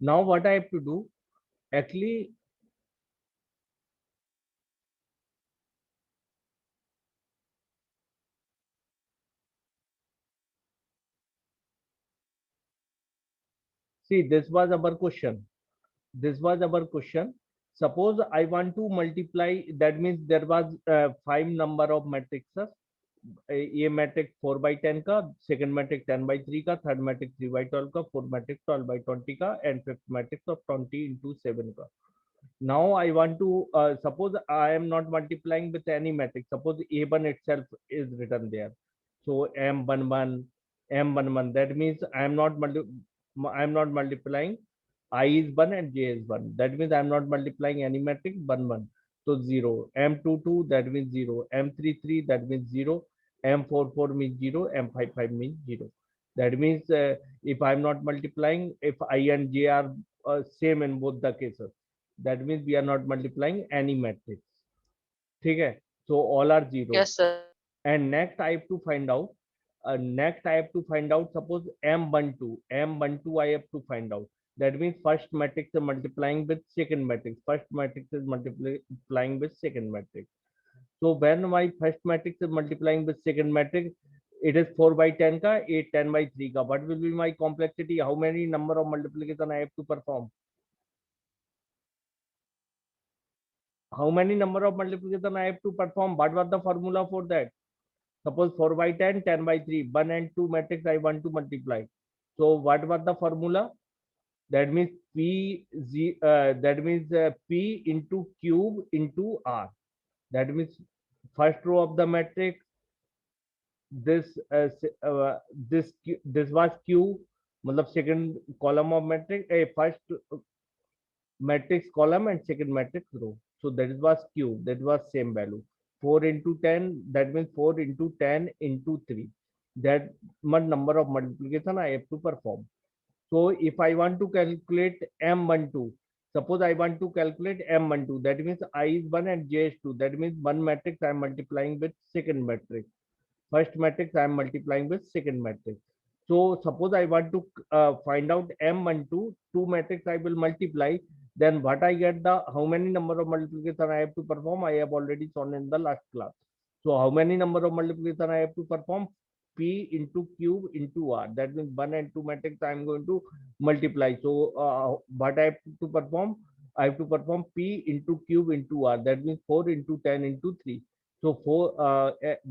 Now what I have to do, actually, see, this was our question. This was our question. Suppose I want to multiply, that means there was 5 number of matrices. ये matrix 4/10 का, second matrix 10/3 का, third matrix 3/12 का, fourth matrix 12/20 का, and fifth matrix of 20/7 का. Now I want to suppose I am not multiplying with any matrix. Suppose A1 itself is written there. So M11, M11. That means I am not multiplying. I is 1 and J is 1. That means I am not multiplying any matrix 1 1. So 0. M22 that means 0. M33 that means 0. M44 means 0. M55 means 0. That means if I am not multiplying, if I and J are same in both the cases, that means we are not multiplying any matrix. ठीक है, so all are zero. Yes, sir. And next I have to find out, suppose M12 I have to find out. That means first matrix is multiplying with second matrix, first matrix is multiplying with second matrix. So when my first matrix is multiplying with second matrix, it is 4/10 का, 8 10/3 का. What will be my complexity? How many number of multiplication I have to perform? How many number of multiplication I have to perform? What was the formula for that? Suppose 4/10, 10/3, 1 and 2 matrix I want to multiply. So what was the formula? That means P into cube into R. That means first row of the matrix, this this was Q, मतलब second column of matrix, first matrix column and second matrix row. So that was Q, that was same value. 4 into 10, that means 4 into 10 into 3. That much number of multiplication I have to perform. So if I want to calculate M12, suppose I want to calculate M12, that means I is 1 and J is 2. That means one matrix I am multiplying with second matrix. First matrix I am multiplying with second matrix. So suppose I want to find out M12, two matrix I will multiply. Then what I get, the how many number of multiplication I have to perform, I have already shown in the last class. So how many number of multiplication I have to perform? P into cube into R. That means 1 and 2 matrix I am going to multiply. So what I have to perform? I have to perform P into cube into R. That means 4 into 10 into 3. So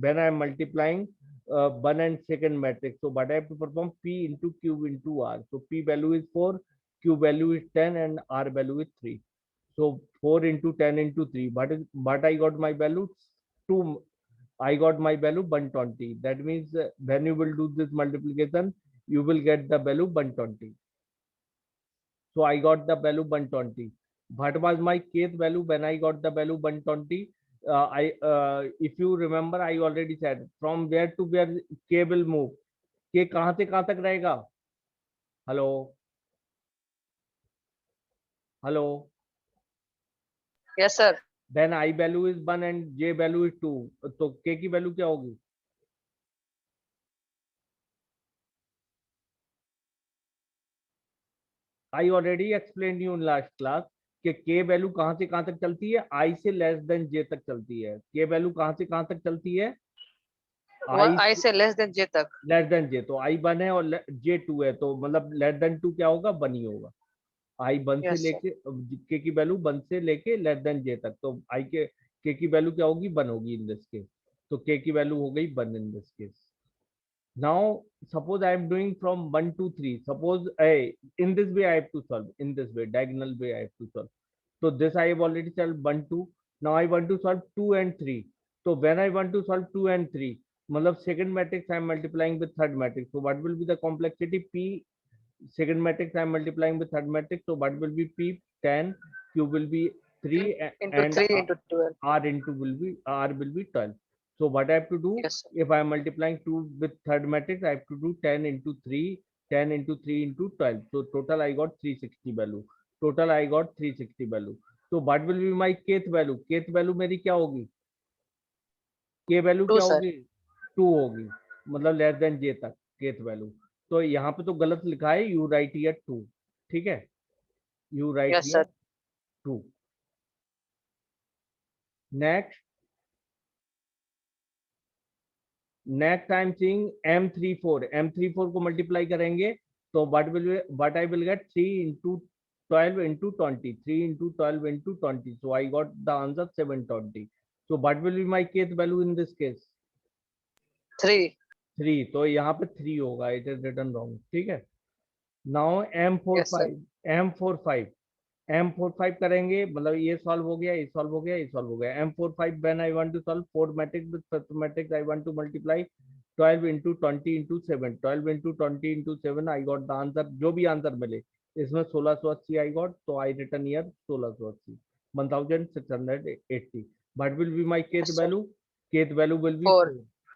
when I am multiplying 1 and second matrix, so what I have to perform? P into cube into R. So P value is 4, Q value is 10, and R value is 3. So 4 into 10 into 3. What I got my value? 2. I got my value 120. That means when you will do this multiplication, you will get the value 120. So I got the value 120. What was my kth value when I got the value 120? If you remember, I already said from where to where k will move. K कहाँ से कहाँ तक रहेगा? Hello hello. Yes, sir. Then I value is 1 and j value is 2. तो k की value क्या होगी? I already explained you in last class कि k वैल्यू कहाँ से कहाँ तक चलती है? I से लेस देन j तक चलती है. k वैल्यू कहाँ से कहाँ तक चलती है? I से लेस देन J तक. लेस देन जे. तो I 1 है और j 2 है, तो मतलब लेस देन 2 क्या होगा? 1 ही होगा. I 1 से Yes, sir. लेके k की वैल्यू 1 से लेके लेस देन j तक, तो I के k की वैल्यू क्या होगी? 1 होगी इन दिस केस. तो k की वैल्यू हो गई 1 इन this case. Now suppose I am doing from 1 to 3. Suppose in this way I have to solve, in this way diagonal way I have to solve. So this I have already solved 1 2. Now I want to solve 2 and 3. So when I want to solve 2 and 3, मतलब second matrix I am multiplying with third matrix. So what will be the complexity? P second matrix I am multiplying with third matrix. So what will be? P 10, Q will be 3, Into and 3 into 12. R will be 12. So what I have to do? Yes, sir. If I am multiplying 2 with third matrix, I have to do 10 into 3, 10 into 3 into 12. So total I got 360 value. Total I got 360 value. So what will be my kth value? Kth value मेरी क्या होगी? K value 2, क्या sir. होगी? 2 होगी, मतलब less than j तक kth value. तो यहाँ पे तो गलत लिखा है, यू राइट हियर 2. ठीक है. You write Yes, here sir. 2. Next I am seeing M34 को मल्टीप्लाई करेंगे तो what I will get 3 into 12 into 20, 3 into 12 into 20. So I got the answer 720. So what will be my kth value in this case? 3. 3. तो यहाँ पे 3 होगा. It is written wrong. ठीक है. Now Yes, sir. M45 करेंगे मतलब ये solve हो गया, ये सॉल्व हो गया, ये सॉल्व हो गया. M45 when I want to solve 4 matrix with fifth matrix I want to multiply 12 into 20 into 7. 12 into 20 into 7 I got the answer. जो भी आंसर मिले इसमें 1680 I got, so I written here 1680, 1680. What will be my kth Yes, sir. value? Kth value will be 4. 4.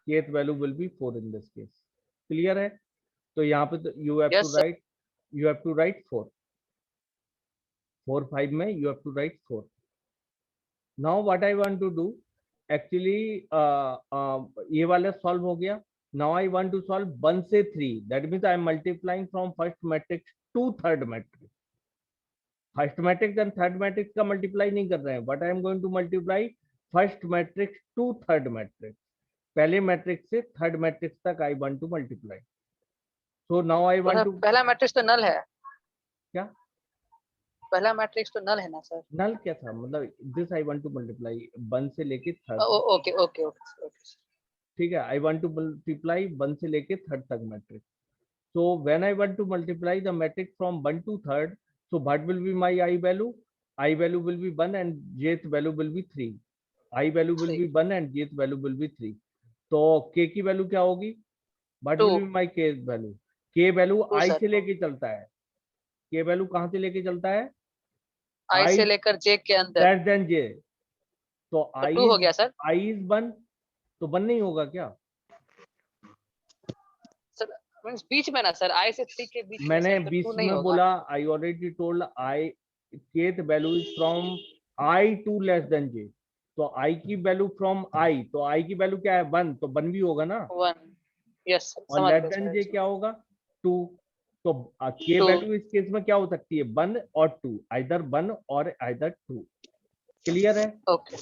Kth value will be 4 in this case. Clear है? तो यहाँ पे तो you have Yes, to sir. write 4. 4 5 में you have to write 4. Now what I want to do, actually ये वाला solve हो गया. Now I want to solve 1 से 3. That means I am multiplying from first matrix to third matrix. First matrix and third matrix का multiply नहीं कर रहे हैं. But I am going to multiply first matrix to third matrix. पहले matrix से third matrix तक I want to multiply. So now I तो want sir to पहला मैट्रिक्स तो नल है. क्या? पहला मैट्रिक्स तो नल है ना सर? नल क्या था? मतलब this I want to multiply 1 से लेके third. Okay okay okay. ठीक है. आई वांट टू मल्टीप्लाई 1 से लेके थर्ड तक matrix. so when I want to multiply the matrix from 1 to third, so what will be my I value? I value will be 1 and jth value will be 3. I value will be 1 and jth value will be 3. तो k की value क्या होगी? what will be my k value? k value i से लेके चलता है. k value कहां से लेके चलता है? i से लेकर j के अंदर. less than j. तो i 2 हो गया सर. i is 1. तो 1 नहीं होगा क्या? मींस बीच में ना सर, i से 3 के बीच में. मैंने सर, तो 20 2 नहीं में होगा. बोला. I already told I kth value is from i to less than j. तो i की वैल्यू फ्रॉम i, तो i की वैल्यू क्या है? 1. तो 1 भी होगा ना. 1. Yes sir. और लेस देन j क्या होगा? 2. तो k वैल्यू इस केस में क्या हो सकती है? 1 और 2. आइदर 1 और आइदर 2. क्लियर है? Okay.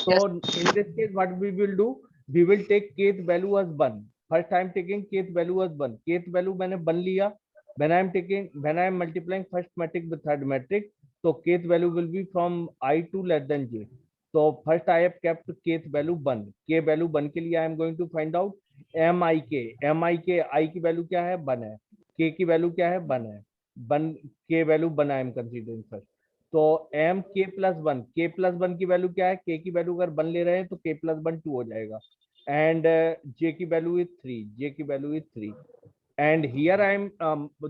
So in this case what we will do, we will take kth value as 1. First I am taking kth value as 1. Kth value मैंने 1 लिया. When I am multiplying first matrix with third matrix, so kth value will be from I to less than j. So first I have kept kth value 1. k value 1 के लिए I am going to find out mik. I की value क्या है? 1 है. k की value क्या है? 1 है. 1 k value 1 I am considering first. तो m k plus 1. k plus 1 की वैल्यू क्या है? k की वैल्यू अगर 1 ले रहे हैं तो k प्लस 1 2 हो जाएगा. एंड j की वैल्यू इज 3. j की value is 3. And here I am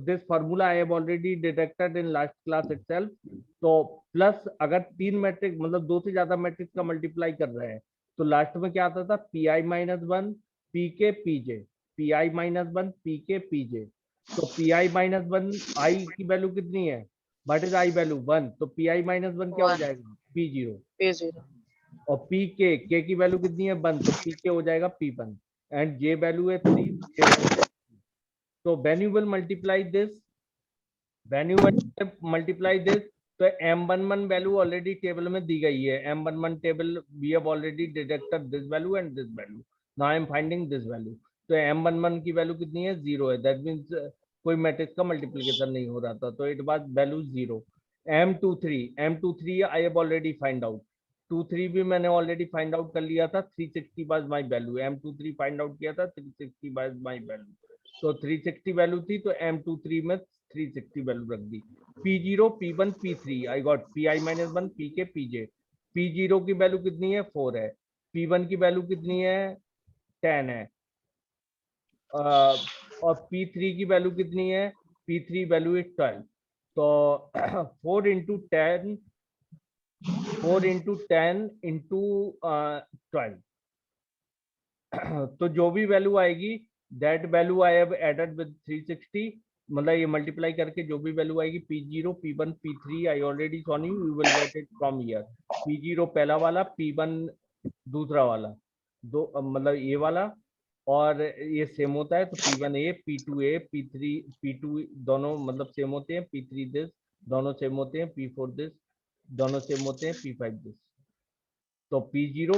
this formula I have already deducted in last class itself. तो प्लस अगर 3 मैट्रिक्स मतलब 2 से ज्यादा मैट्रिक्स का मल्टीप्लाई कर रहे हैं तो लास्ट में क्या आता था? pi minus 1 pk pj. pi minus 1 pk pj. तो pi माइनस 1 i की वैल्यू कितनी है? What is I value? 1. तो pi माइनस 1 क्या हो जाएगा? p0. p0. और pk, k की वैल्यू कितनी है? 1. तो pk हो जाएगा p1. एंड j वैल्यू है 3. तो when you will multiply this, तो m11 वैल्यू ऑलरेडी टेबल में दी गई है. m11 table we have already deducted this value and this value. Now I am finding this value. तो m11 की value कितनी है? 0 है. That means कोई मैट्रिक्स का मल्टीप्लिकेशन नहीं हो रहा था. तो it was value 0. m23 I have already find out. 23 भी मैंने ऑलरेडी फाइंड आउट कर लिया था. 360 was my value. m23 find out किया था. 360 वाज माय वैल्यू. तो 360 वैल्यू थी तो m23 में 360 वैल्यू रख दी. p0 p1 p3 I got pi minus 1 pk pj. p0 की वैल्यू कितनी है? 4 है. p1 की वैल्यू कितनी है? 10 है. और p3 की वैल्यू कितनी है? p3 value is 12. तो 4 into 10 into 12. तो जो भी वैल्यू आएगी that value I have added with 360. मतलब ये मल्टीप्लाई करके जो भी वैल्यू आएगी p0 p1 p3 I already shown you will get it from here. p0 पहला वाला, p1 दूसरा वाला, दो मतलब ये वाला, और ये सेम होता है तो p1 a p2 a p3 p2 दोनों मतलब सेम होते हैं. p3 दिस दोनों सेम होते हैं, P4 दिस, दोनों सेम होते हैं, P5 this. So P0,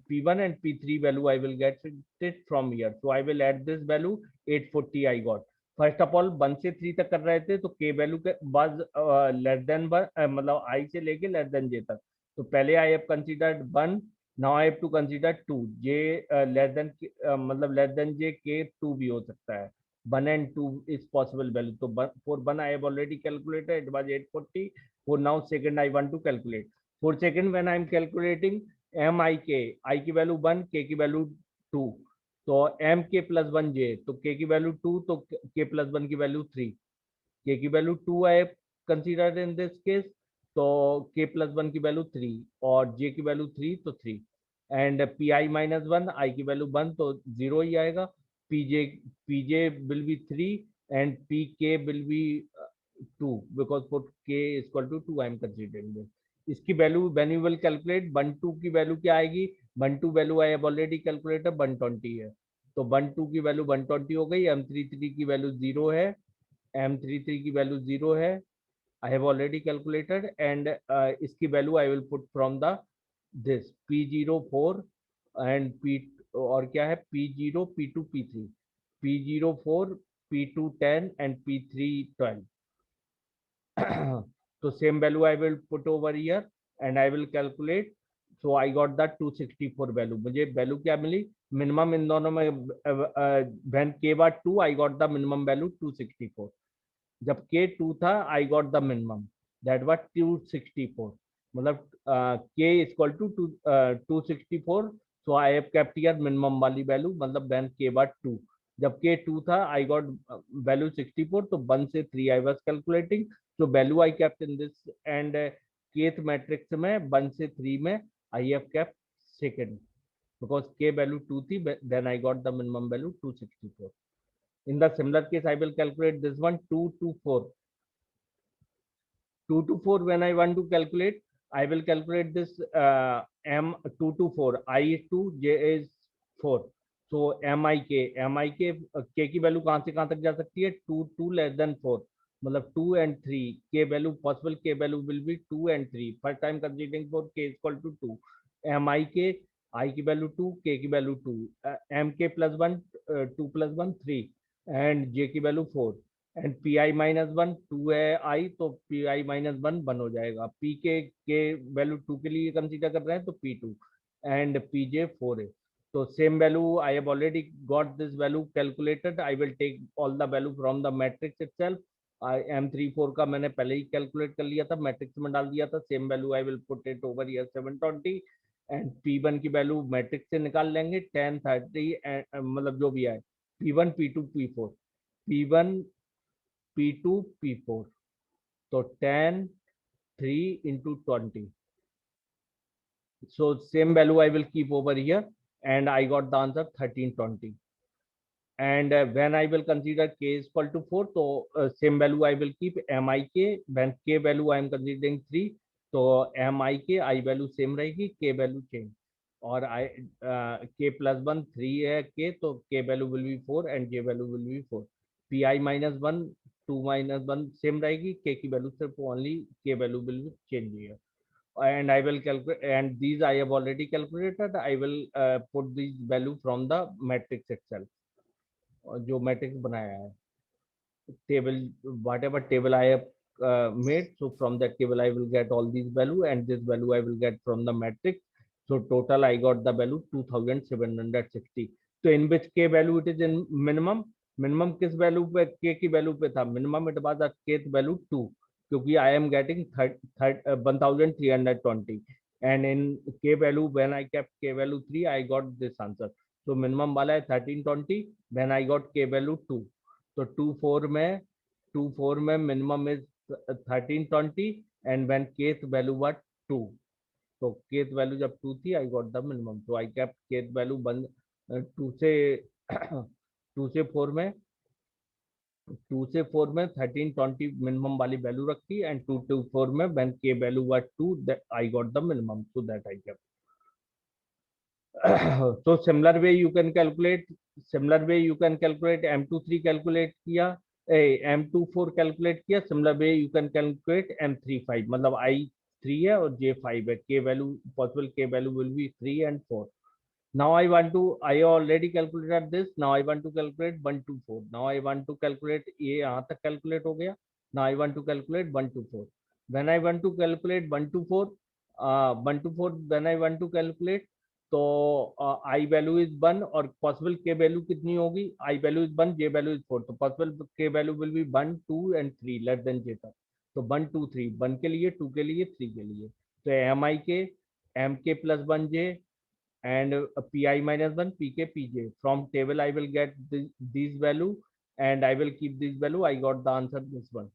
P1 and P3 value I will get it from here. So I will add this value 840 I got. First of all 1 से 3 तक कर रहे थे तो k वैल्यू के बाद लेस देन मतलब i से लेके लेस देन j तक. तो पहले I have considered 1, now I have to consider 2. j less than मतलब लेस देन j k 2 भी हो सकता है. 1 and 2 is possible value. तो for 1 I have already calculated, it was 840. For now second I want to calculate. For second when I am calculating MIK, I की value 1, K की value 2. तो MK plus 1J, तो K की value 2, तो K plus 1 की value 3. K की value 2 I have considered in this case, तो K plus 1 की वैल्यू 3 और J की वैल्यू 3, तो 3. एंड PI minus 1, I की वैल्यू 1, तो 0 ही आएगा. PJ will be 3 and PK will be 2 because for K is equal to 2 I am considering this. इसकी value when you will calculate 1 2 की value क्या आएगी. 1 2 value I have already calculated 120 है. तो 1 2 की वैल्यू 120 हो गई. M33 की वैल्यू 0 है. M33 की वैल्यू 0 है. I have already calculated and इसकी value I will put from the this P04 and P और क्या है P0 P2 P3. P04 P2 10 and P3 12. So same value I will put over here and I will calculate. So I got the 264 value. मुझे value क्या मिली minimum इन दोनों में. when k was 2 I got the minimum value 264. जब k 2 था I got the minimum that was 264. मतलब k is equal to 264. So I have kept here minimum वाली value मतलब when k was 2. जब k 2 था I got value 64. तो 1 से 3 I was calculating. So value I kept in this and kth matrix में 1 से 3 में I have kept second because k value 2 थी. Then I got the minimum value 264. In the similar case I will calculate this one 2 to 4. 2 to 4 when I want to calculate I will calculate this m 2 to 4 I is 2 j is 4. So mik k की value कहां से कहां तक जा सकती है 2 2 less than 4 मतलब 2 and 3 k value possible k value will be 2 and 3. First time considering for k is equal to 2. mik I की वैल्यू 2 k की value 2 mk plus 1 2 plus 1 3 and j की value 4 and P I minus 1 2 है आई तो P I minus 1 1 हो जाएगा. P के value 2 के लिए कंसीडर कर रहे हैं तो P2 एंड PJ 4 है. तो same value I have already got this value calculated. I will take all the value from the matrix itself. M34 का मैंने पहले ही कैलकुलेट कर लिया था मैट्रिक्स में डाल दिया था. Same value I will put it over here 720 and P1 की वैल्यू मैट्रिक्स से निकाल लेंगे 10 30 मतलब जो भी आए P1 P2 P4. P1 P2 P4. So 10 3 into 20. So same value I will keep over here and I got the answer 1320. And when I will consider k is equal to 4, so same value I will keep MIK. When k value I am considering 3, so MIK I value same रहेगी, k value change. और I k plus 1 3 है k, तो k value will be 4 and j value will be 4. Pi minus 1 2 minus 1 same रहेगी, k की value सिर्फ only k value will be change here. And I will calculate and these I have already calculated. I will put these value from the matrix itself. जो matrix बनाया है table whatever table I have made, so from that table I will get all these value and this value I will get from the matrix. So total I got the value 2760. So in which k value it is in minimum. Minimum किस value पे k की value पे था minimum it was at kth value 2 क्योंकि I am getting 1320 and in k value when I kept k value 3 I got this answer. So minimum वाला है 1320 when I got k value 2. तो 2 4 में minimum is 1320 and when kth value was 2. तो kth value जब 2 थी I got the minimum. तो I kept kth value 2 से 2 से 4 में 1320 मिनिमम वाली वैल्यू रखी एंड 2 to 4 में व्हेन के value was 2 I got the minimum. So that I kept. So similar way you can calculate M23 calculate किया M24 calculate किया, similar way you can calculate M35, मतलब I3 है और J5 है, K value possible K value will be 3 and 4. Now I already calculated this. Now I want to calculate 1 to 4. Now I want to calculate, ये यहाँ तक calculate हो गया. Now I want to calculate 1 to 4. When I want to calculate 1 to 4, 1 to 4 when I want to calculate, तो I value is 1 और possible K value कितनी होगी? I value is 1, J value is 4. तो possible K value will be 1, 2 and 3 less than J तक. तो 1, 2, 3, 1 के लिए, 2 के लिए, 3 के लिए. तो MI के MK plus 1J and pi minus 1 pk pj. From table I will get these value and I will keep this value. I got the answer this one.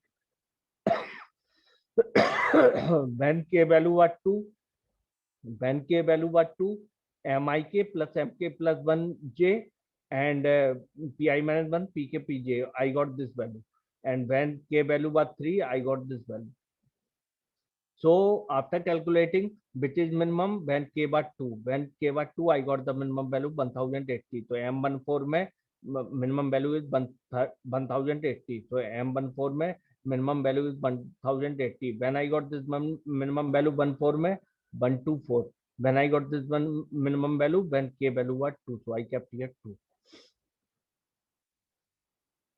When k value was 2, when k value was 2, mik plus mk plus 1 j and pi minus 1 pk pj, I got this value. And when k value was 3, I got this value. So after calculating which is minimum when k bar 2, when k bar 2, I got the minimum value 1080. So M14 में minimum value is 1080. So M14 में minimum value is 1080. When I got this minimum value 14 में 124. When I got this one minimum value when k value was 2, so I kept here 2.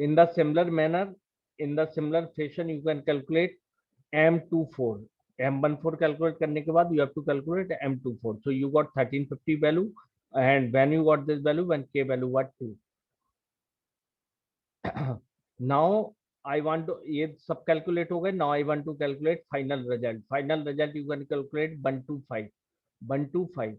In the similar manner, in the similar fashion, you can calculate M24. M14 calculate करने के बाद you have to calculate M24. So you got 1350 value, and when you got this value when k value was 2. Now I want to, ये सब calculate हो गए. Now I want to calculate final result. Final result you can calculate 125. 125.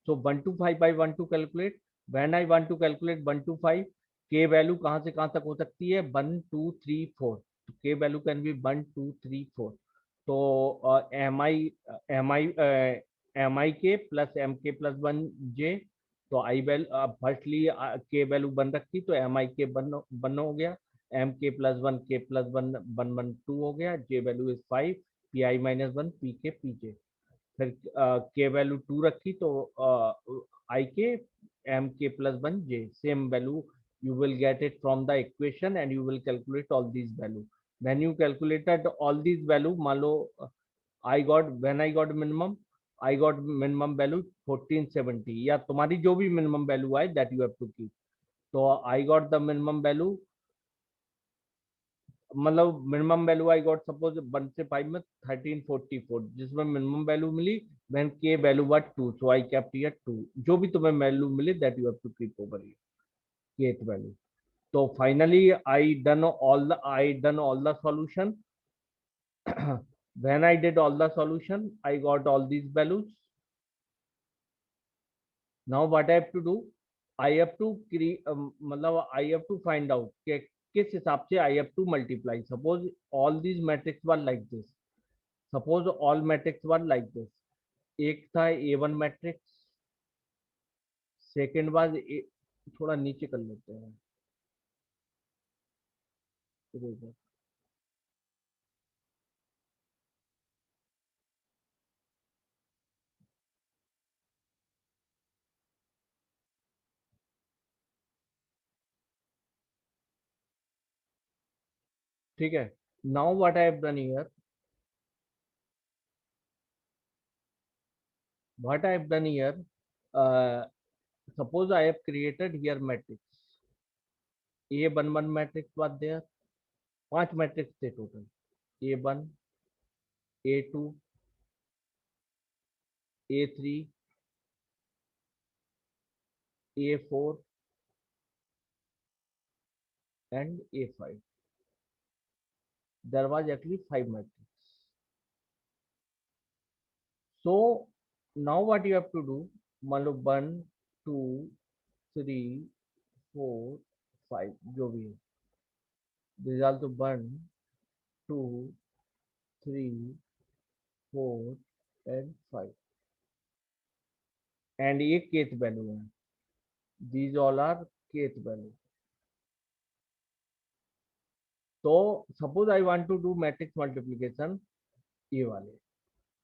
So 125 I want to calculate. When I want to calculate 125, k value कहाँ से कहाँ तक हो सकती है? 1 2 3 4. तो k value can be 1 2 3 4. तो mi k plus mk plus 1 j. तो आई वैल्यू फर्स्टली के वैल्यू 1 रखी तो एम आई के 1 हो गया, एम के प्लस 1 के प्लस 1 1 1 2 हो गया, J value is 5, P I minus 1 P K P J. फिर के वैल्यू 2 रखी तो आई के M K plus 1 J, same value you will get it from the equation and you will calculate all these value. When you calculated all these value, मान लो I got, when I got minimum, I got minimum value 1470, या तुम्हारी जो भी minimum value आए that you have to keep. तो I got the minimum value, मतलब minimum value I got suppose 1 से 5 में 1344, जिसमें minimum value milli when k value was 2, so I kept here 2. जो भी तुम्हें value मिले that you have to keep over here, kth value. So finally I done all the solution. When I did all the solution, I got all these values. Now what I have to do, I have to create, मतलब I have to find out कि किस हिसाब से I have to multiply. Suppose all these matrix were like this. Suppose all matrix were like this. एक था A1 matrix, second was थोड़ा नीचे कर लेते हैं. ठीक है. Now what I have done here, what I have done here, suppose I have created here matrix. A11 matrix was there. 5 matrix थे total. A1, A2, A3, A4 and A5. There was actually 5 matrices. So now what you have to do, मान लो 1 2 3 4 5 जो भी है, these are the 1 2 3 4 and 5 and ये kth value है. These all are kth value. So suppose I want to do matrix multiplication, ये वाले.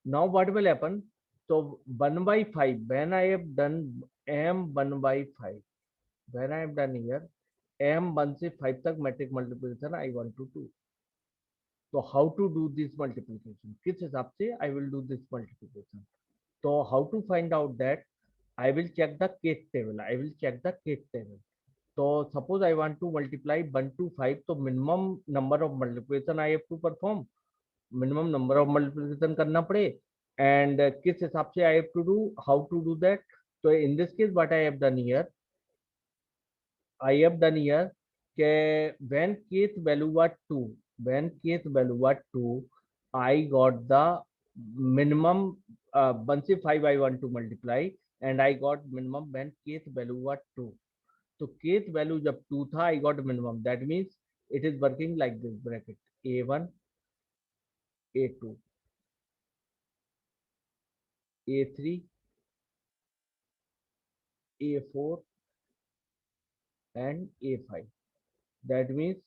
Now what will happen? So 1 by 5, when I have done M 1 by 5, when I have done here, M1 से 5 तक matrix multiplication I want to do. तो how to do this multiplication, किस हिसाब से I will do this multiplication. तो how to find out that, I will check the kth table. I will check the kth table. So suppose I want to multiply 1 to 5. So minimum number of multiplication I have to perform. Minimum number of multiplication करना पड़े. And किस हिसाब से I have to do? How to do that? So in this case, what I have done here, I have done here कि when kth value was 2, when kth value was 2, I got the minimum 1 से 5 I want to multiply and I got minimum when kth value was 2. तो kth value जब 2 था I got minimum, that means it is working like this bracket a1 a2 a3 a4 and a5. That means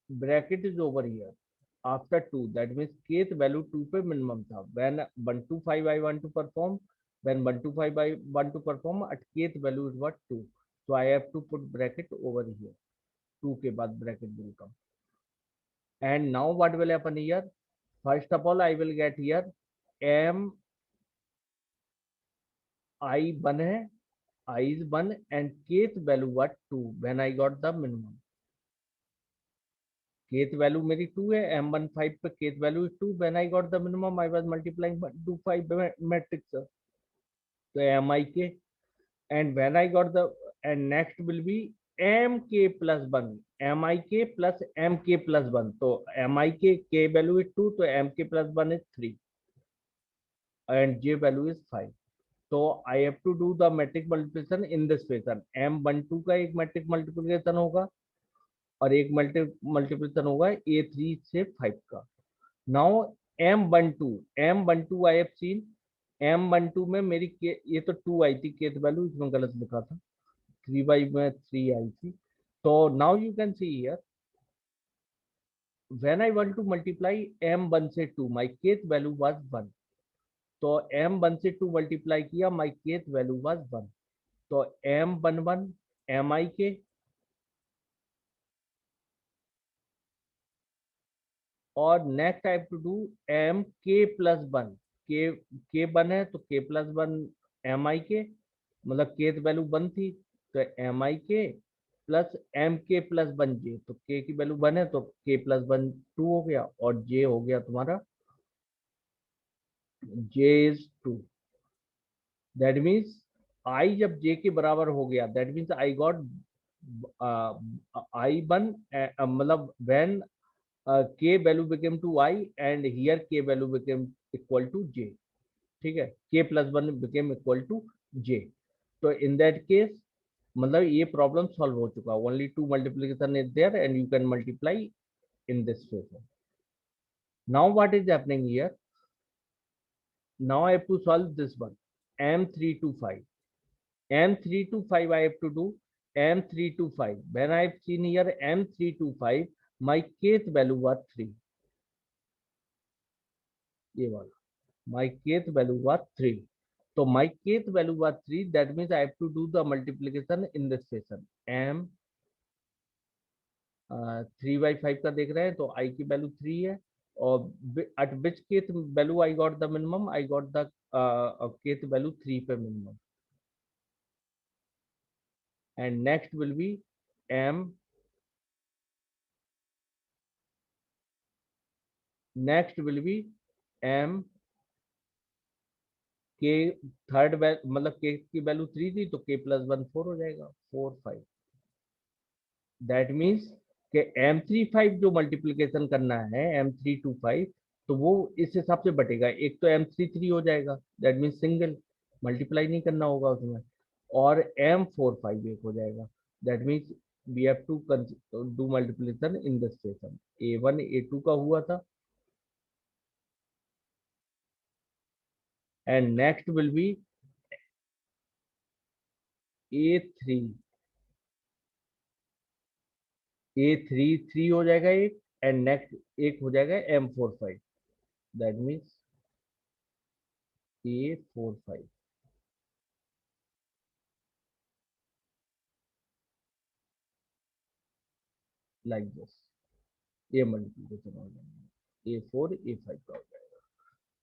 bracket is over here after 2, that means kth value 2 पे minimum था, when 1 to 5 I want to perform, when 1 to 5 I want to perform at kth value is what 2, so I have to put bracket over here, 2 के बाद bracket will come. And now what will happen here, first of all I will get here m I 1 है, I is 1 and kth value what 2 when I got the minimum. kth value मेरी 2 है, m1 5 पे kth value is 2, when I got the minimum I was multiplying 1 to 5 matrix, so mik, and when I got the, and next will be mk plus 1, mik plus mk plus 1, so mik k value is 2, so mk plus 1 is 3 and j value is 5. तो I have to do the matrix multiplication in this fashion, m12 का एक matric multiplication होगा और एक multiplication होगा a3 से 5 का. Now m12 I have seen, m12 में मेरी ये तो 2 आई थी केथ वैल्यू, इसमें गलत लिखा था, 3 बाई में 3 आई थी. तो now you can see here when I want to multiply m1 से 2 माय केथ वैल्यू वाज 1, तो m1 से 2 मल्टीप्लाई किया, माय केथ वैल्यू वाज 1, तो m11 mik और next I have to do M K plus 1, K 1 है तो के plus 1 M आई के, मतलब के वैल्यू 1 थी तो एम आई के प्लस एम के प्लस 1 जे, तो के की वैल्यू 1 है तो के प्लस 1 2 हो गया और जे हो गया तुम्हारा, जे इज 2. दैट मीन्स आई जब जे के बराबर हो गया, that means I got I 1, मतलब when k value became to I and here k value became equal to j. ठीक है, k plus 1 became equal to j. तो in that case मतलब ये प्रॉब्लम सॉल्व हो चुका, only 2 multiplication is there and you can multiply in this fashion. Now what is happening here, now I have to solve this one, m3 to 5, m3 to 5 I have to do m3 to 5, when I have seen here m3 to 5 my kth value was 3, ये वाला my kth value was 3, so my kth value was 3, that means I have to do the multiplication in this fashion, m 3 by 5 का देख रहे हैं तो i की value 3 है और at which kth value I got the minimum, I got the kth value 3 पे minimum, and next will be m, next will be m के थर्ड मतलब के की वैल्यू 3 थी तो k प्लस 1 4 हो जाएगा, 4 5. दैट मीन्स कि m3 5 जो मल्टीप्लीकेशन करना है m3 to 5, तो वो इस हिसाब से बटेगा, एक तो m3 3 हो जाएगा, दैट मीन्स सिंगल मल्टीप्लाई नहीं करना होगा उसमें, और m4 5 एक हो जाएगा, that means we have to do multiplication in this fashion, a1 a2 का हुआ था and next will be a3, a3 3 हो जाएगा एक, एंड नेक्स्ट एक हो जाएगा m4 5, that means a4 5. like this, ये मल्टीप्लीकेशन हो जाएगा, A4 A5 का हो जाएगा.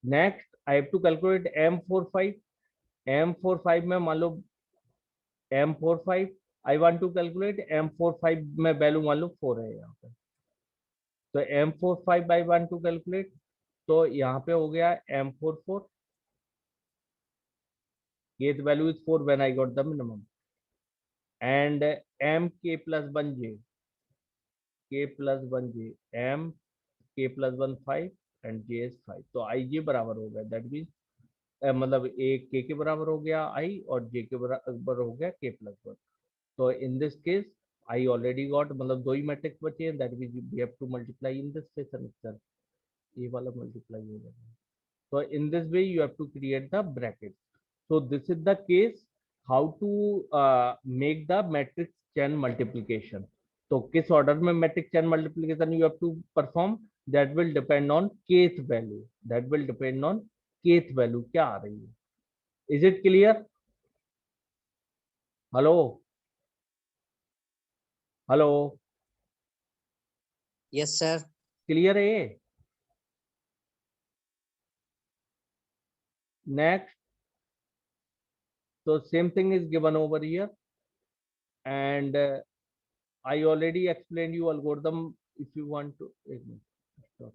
Next I have to calculate M45. M45 में मान लो M45 I want to calculate M45 में वैल्यू मान लो 4 है यहाँ पे, तो M45 I want to calculate, तो यहाँ पे हो गया M44, get value is 4 when I got the minimum, and MK plus 1J, K plus 1J, M K plus 1 5 and J is 5, तो IJ बराबर हो गया, दैट मीन मतलब एक K के बराबर हो गया I और J के बराबर हो गया K plus 1. तो in this case I already got, मतलब दो ही मैट्रिक्स बचे हैं, that mean we have to multiply in this session itself, ये वाला मल्टीप्लाई हो जाएगा. So in this way you have to create the bracket. So this is the case how to make the matrix chain multiplication. तो किस order में matrix chain multiplication you have to perform, that will depend on kth value, that will depend on kth value क्या आ रही है. Is it clear? Hello hello, yes sir. Clear है? Next, so same thing is given over here, and I already explained you algorithm. If you want to, stop.